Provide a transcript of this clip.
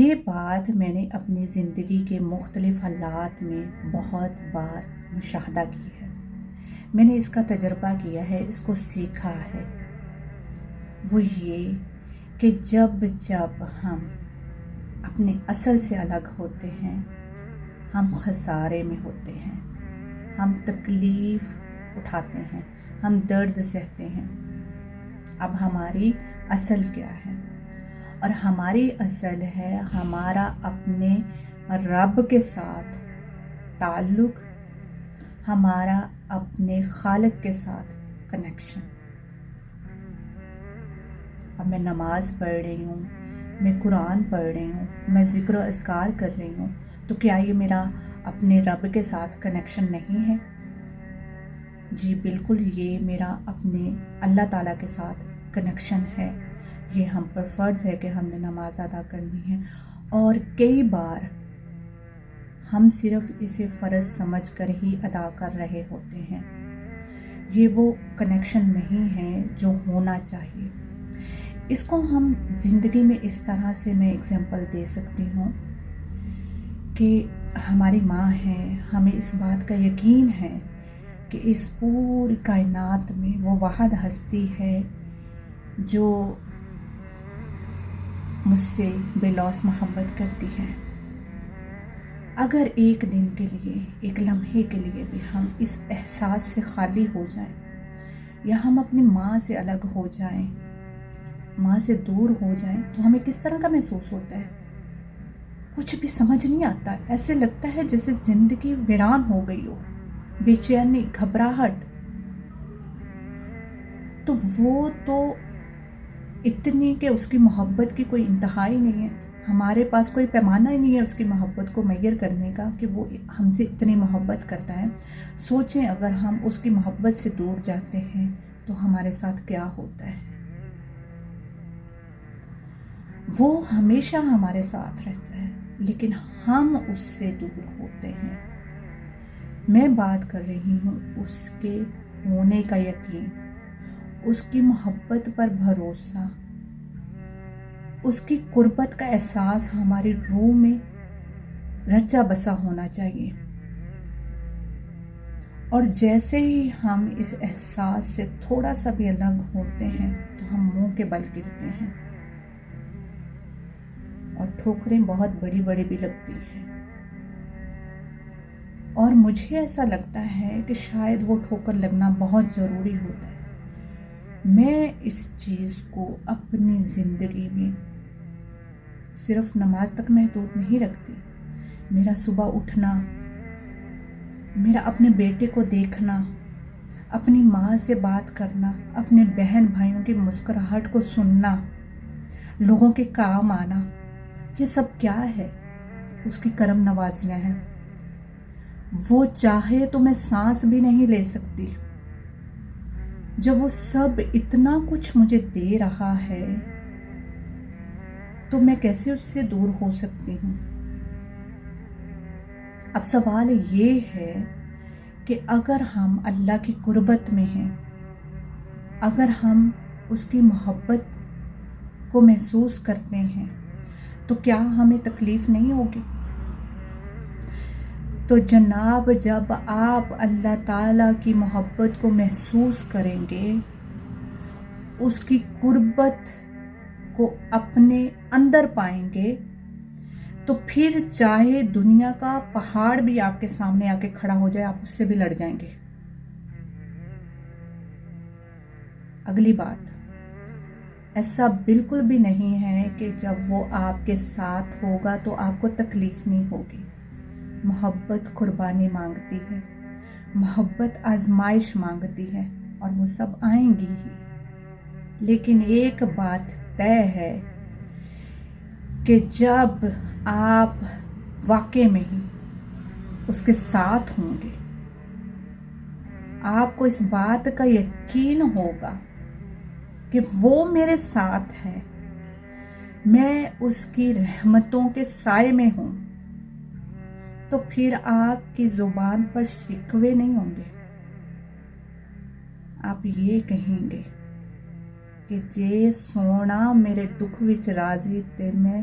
یہ بات میں نے اپنی زندگی کے مختلف حالات میں بہت بار مشاہدہ کی ہے. میں نے اس کا تجربہ کیا ہے، اس کو سیکھا ہے. وہ یہ کہ جب ہم اپنے اصل سے الگ ہوتے ہیں، ہم خسارے میں ہوتے ہیں، ہم تکلیف اٹھاتے ہیں، ہم درد سہتے ہیں. اب ہماری اصل کیا ہے؟ اور ہماری اصل ہے ہمارا اپنے رب کے ساتھ تعلق، ہمارا اپنے خالق کے ساتھ کنیکشن. اب میں نماز پڑھ رہی ہوں، میں قرآن پڑھ رہی ہوں، میں ذکر و اذکار کر رہی ہوں، تو کیا یہ میرا اپنے رب کے ساتھ کنیکشن نہیں ہے؟ جی بالکل، یہ میرا اپنے اللہ تعالیٰ کے ساتھ کنیکشن ہے. یہ ہم پر فرض ہے کہ ہم نے نماز ادا کرنی ہے، اور کئی بار ہم صرف اسے فرض سمجھ کر ہی ادا کر رہے ہوتے ہیں. یہ وہ کنیکشن نہیں ہے جو ہونا چاہیے. اس کو ہم زندگی میں اس طرح سے میں اگزامپل دے سکتی ہوں کہ ہماری ماں ہے، ہمیں اس بات کا یقین ہے کہ اس پوری کائنات میں وہ واحد ہستی ہے جو مجھ سے بے لوث محبت کرتی ہے. اگر ایک دن کے لیے، ایک لمحے کے لیے بھی ہم اس احساس سے خالی ہو جائیں، یا ہم اپنی ماں سے الگ ہو جائیں، ماں سے دور ہو جائیں، تو ہمیں کس طرح کا محسوس ہوتا ہے؟ کچھ بھی سمجھ نہیں آتا. ایسے لگتا ہے جیسے زندگی ویران ہو گئی ہو، بے چینی، گھبراہٹ. تو وہ تو اتنی کہ اس کی محبت کی کوئی انتہا ہی نہیں ہے. ہمارے پاس کوئی پیمانہ ہی نہیں ہے اس کی محبت کو میئر کرنے کا کہ وہ ہم سے اتنی محبت کرتا ہے. سوچیں اگر ہم اس کی محبت سے دور جاتے ہیں تو ہمارے ساتھ کیا ہوتا ہے. وہ ہمیشہ ہمارے ساتھ رہتا ہے لیکن ہم اس سے دور ہوتے ہیں. میں بات کر رہی ہوں اس کے ہونے کا یقین، اس کی محبت پر بھروسہ، اس کی قربت کا احساس ہماری روح میں رچا بسا ہونا چاہیے. اور جیسے ہی ہم اس احساس سے تھوڑا سا بھی الگ ہوتے ہیں تو ہم منہ کے بل گرتے ہیں، اور ٹھوکریں بہت بڑی بڑی بھی لگتی ہیں. اور مجھے ایسا لگتا ہے کہ شاید وہ ٹھوکر لگنا بہت ضروری ہوتا ہے. میں اس چیز کو اپنی زندگی میں صرف نماز تک محدود نہیں رکھتی. میرا صبح اٹھنا، میرا اپنے بیٹے کو دیکھنا، اپنی ماں سے بات کرنا، اپنے بہن بھائیوں کی مسکراہٹ کو سننا، لوگوں کے کام آنا، یہ سب کیا ہے؟ اس کی کرم نوازیاں ہیں. وہ چاہے تو میں سانس بھی نہیں لے سکتی. جب وہ سب اتنا کچھ مجھے دے رہا ہے تو میں کیسے اس سے دور ہو سکتی ہوں؟ اب سوال یہ ہے کہ اگر ہم اللہ کی قربت میں ہیں، اگر ہم اس کی محبت کو محسوس کرتے ہیں، تو کیا ہمیں تکلیف نہیں ہوگی؟ تو جناب جب آپ اللہ تعالیٰ کی محبت کو محسوس کریں گے، اس کی قربت کو اپنے اندر پائیں گے، تو پھر چاہے دنیا کا پہاڑ بھی آپ کے سامنے آ کے کھڑا ہو جائے، آپ اس سے بھی لڑ جائیں گے. اگلی بات، ایسا بالکل بھی نہیں ہے کہ جب وہ آپ کے ساتھ ہوگا تو آپ کو تکلیف نہیں ہوگی. محبت قربانی مانگتی ہے، محبت آزمائش مانگتی ہے، اور وہ سب آئیں گی ہی. لیکن ایک بات طے ہے کہ جب آپ واقع میں ہی اس کے ساتھ ہوں گے، آپ کو اس بات کا یقین ہوگا کہ وہ میرے ساتھ ہے، میں اس کی رحمتوں کے سائے میں ہوں، تو پھر آپ کی زبان پر شکوے نہیں ہوں گے. آپ یہ کہیں گے کہ جے سونا میرے دکھ وچ راضی تے میں